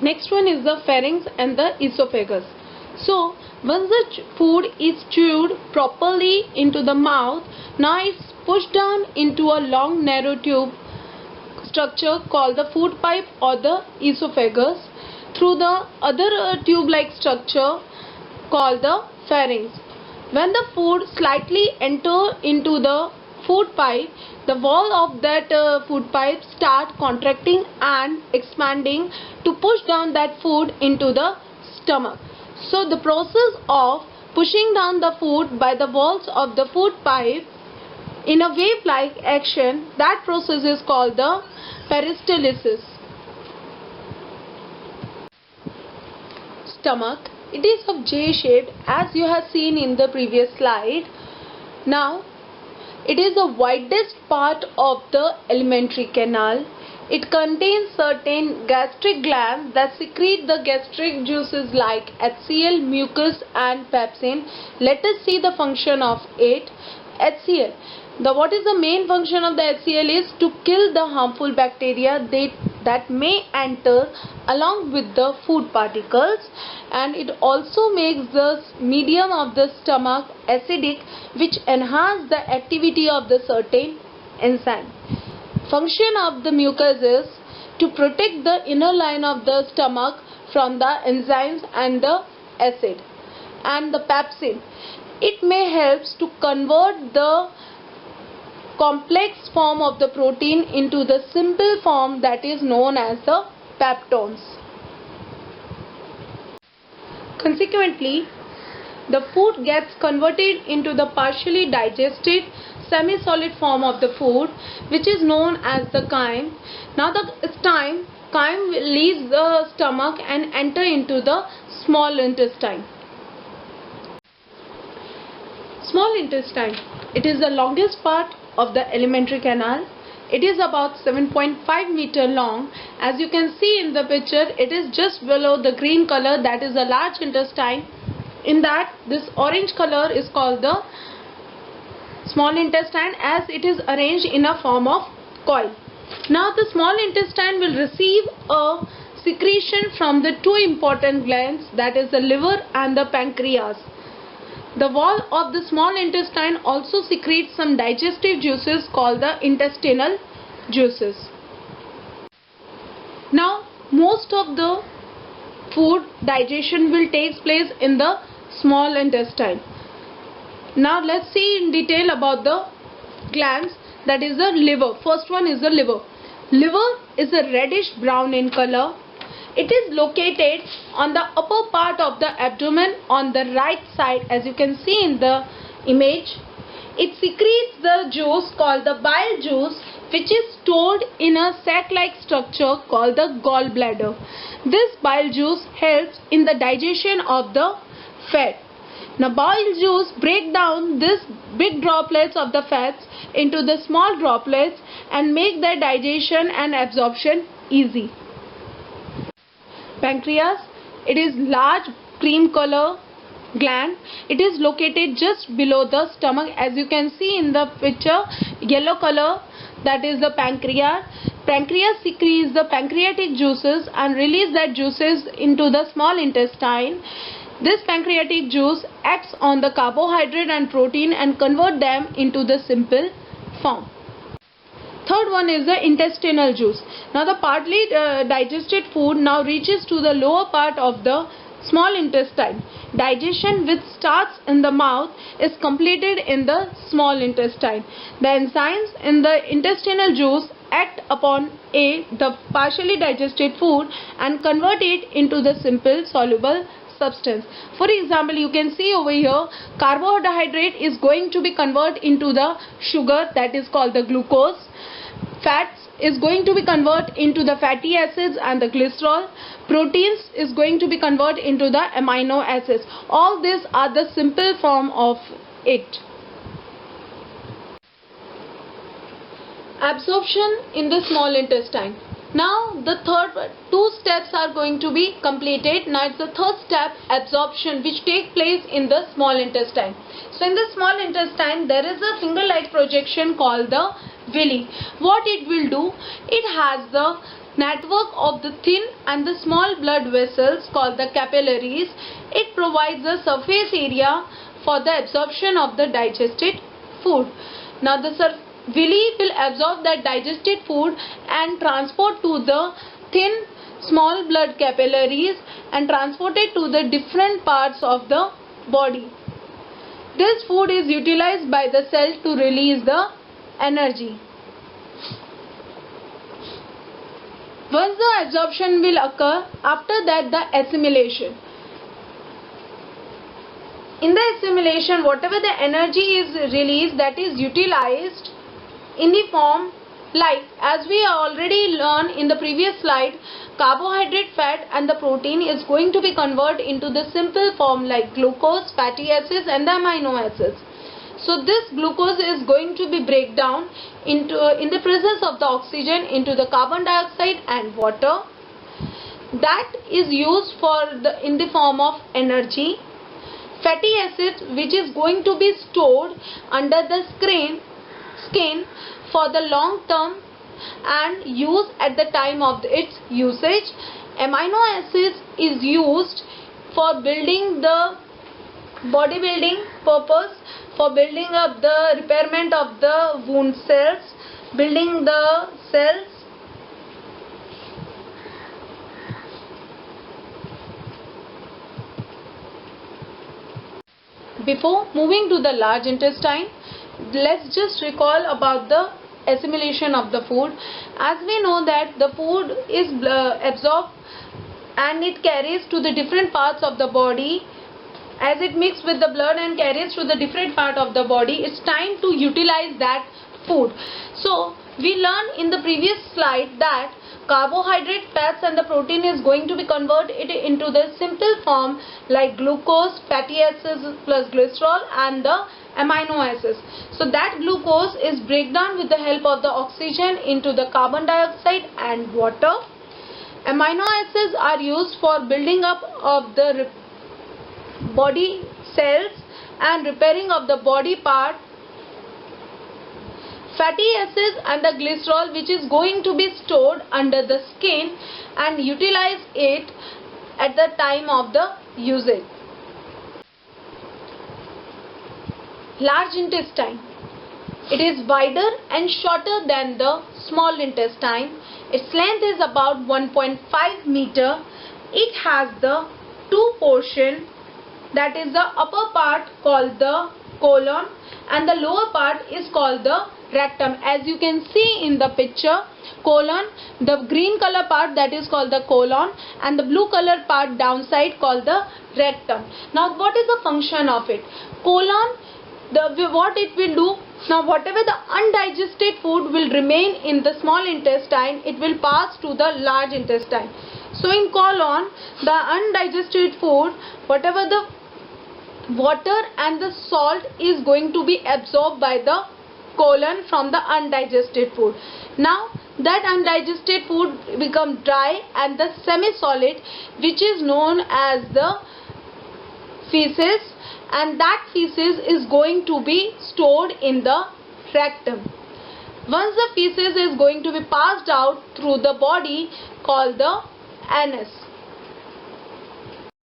Next one is the pharynx and the esophagus. So once the food is chewed properly into the mouth, now it's pushed down into a long narrow tube structure called the food pipe or the esophagus through the other tube-like structure called the pharynx. When the food slightly enter into the food pipe, the wall of that food pipe start contracting and expanding to push down that food into the stomach. So the process of pushing down the food by the walls of the food pipe in a wave-like action, that process is called the peristalsis. Stomach. It is of J-shaped as you have seen in the previous slide. Now, it is the widest part of the alimentary canal. It contains certain gastric glands that secrete the gastric juices like HCl, mucus and pepsin. Let us see the function of it. HCl. What is the main function of the HCl is to kill the harmful bacteria that may enter along with the food particles, and it also makes the medium of the stomach acidic, which enhance the activity of the certain enzyme. Function of the mucus is to protect the inner line of the stomach from the enzymes and the acid. And the pepsin, it may helps to convert the complex form of the protein into the simple form that is known as the peptones. Consequently, the food gets converted into the partially digested semi-solid form of the food, which is known as the chyme. Now it's time, chyme will leave the stomach and enter into the small intestine. Small intestine. It is the longest part of the alimentary canal. It is about 7.5 meter long. As you can see in the picture, it is just below the green color, that is the large intestine. In that, this orange color is called the small intestine, as it is arranged in a form of coil. Now the small intestine will receive a secretion from the two important glands, that is the liver and the pancreas. The wall of the small intestine also secretes some digestive juices called the intestinal juices. Now most of the food digestion will take place in the small intestine. Now let's see in detail about the glands, that is the liver. First one is the liver. Liver is a reddish brown in color. It is located on the upper part of the abdomen on the right side, as you can see in the image. It secretes the juice called the bile juice, which is stored in a sac-like structure called the gallbladder. This bile juice helps in the digestion of the fat. Now bile juice break down these big droplets of the fats into the small droplets and make their digestion and absorption easy. Pancreas. It is large cream color gland. It is located just below the stomach, as you can see in the picture, yellow color, that is the pancreas. Pancreas secretes the pancreatic juices and release that juices into the small intestine. This pancreatic juice acts on the carbohydrate and protein and convert them into the simple form. Third one is the intestinal juice. Now the partly digested food now reaches to the lower part of the small intestine. Digestion, which starts in the mouth, is completed in the small intestine. The enzymes in the intestinal juice act upon the partially digested food and convert it into the simple soluble substance. For example, you can see over here, carbohydrate is going to be converted into the sugar, that is called the glucose. Fats is going to be converted into the fatty acids and the glycerol. Proteins is going to be converted into the amino acids. All these are the simple form of it. Absorption in the small intestine. Now the two steps are going to be completed. Now it's the third step, absorption, which take place in the small intestine. So in the small intestine there is a finger-like projection called the villi. What it will do? It has the network of the thin and the small blood vessels called the capillaries. It provides a surface area for the absorption of the digested food. Now the villi will absorb that digested food and transport to the thin small blood capillaries and transport it to the different parts of the body. This food is utilized by the cell to release the energy. Once the absorption will occur, after that the assimilation. In the assimilation, whatever the energy is released, that is utilized in the form like, as we already learned in the previous slide, carbohydrate, fat and the protein is going to be converted into the simple form like glucose, fatty acids and the amino acids. So this glucose is going to be break down into in the presence of the oxygen into the carbon dioxide and water. That is used for in the form of energy. Fatty acids, which is going to be stored under the skin for the long term and used at the time of its usage. Amino acids is used for building the bodybuilding purpose, for building up the repairment of the wound cells, building the cells. Before moving to the large intestine, let's just recall about the assimilation of the food. As we know that the food is absorbed and it carries to the different parts of the body. As it mixes with the blood and carries to the different part of the body, it's time to utilize that food. So we learned in the previous slide that carbohydrate, fats and the protein is going to be converted into the simple form like glucose, fatty acids plus glycerol and the amino acids. So that glucose is break down with the help of the oxygen into the carbon dioxide and water. Amino acids are used for building up of the body cells and repairing of the body part. Fatty acids and the glycerol, which is going to be stored under the skin and utilize it at the time of the usage. Large intestine. It is wider and shorter than the small intestine. Its length is about 1.5 meter. It has the two portions, that is the upper part called the colon and the lower part is called the rectum. As you can see in the picture, colon, the green color part that is called the colon and the blue color part downside called the rectum. Now what is the function of it? Colon, what it will do, now whatever the undigested food will remain in the small intestine, it will pass to the large intestine. So in colon, the undigested food, whatever the water and the salt is going to be absorbed by the colon from the undigested food. Now that undigested food become dry and the semi-solid, which is known as the feces, and that feces is going to be stored in the rectum. Once the feces is going to be passed out through the body called the anus.